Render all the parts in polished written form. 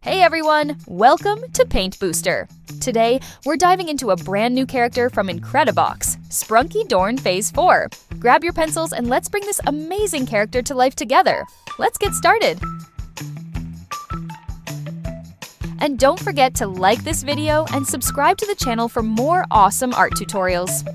Hey everyone, welcome to Paint Booster. Today, we're diving into a brand new character from Incredibox, Sprunki Dorn Phase 4. Grab your pencils and let's bring this amazing character to life together. Let's get started. And don't forget to like this video and subscribe to the channel for more awesome art tutorials.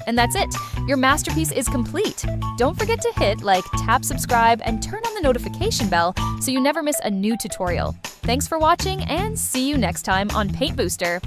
And that's it! Your masterpiece is complete! Don't forget to hit like, tap subscribe, and turn on the notification bell so you never miss a new tutorial. Thanks for watching, and see you next time on Paint Booster!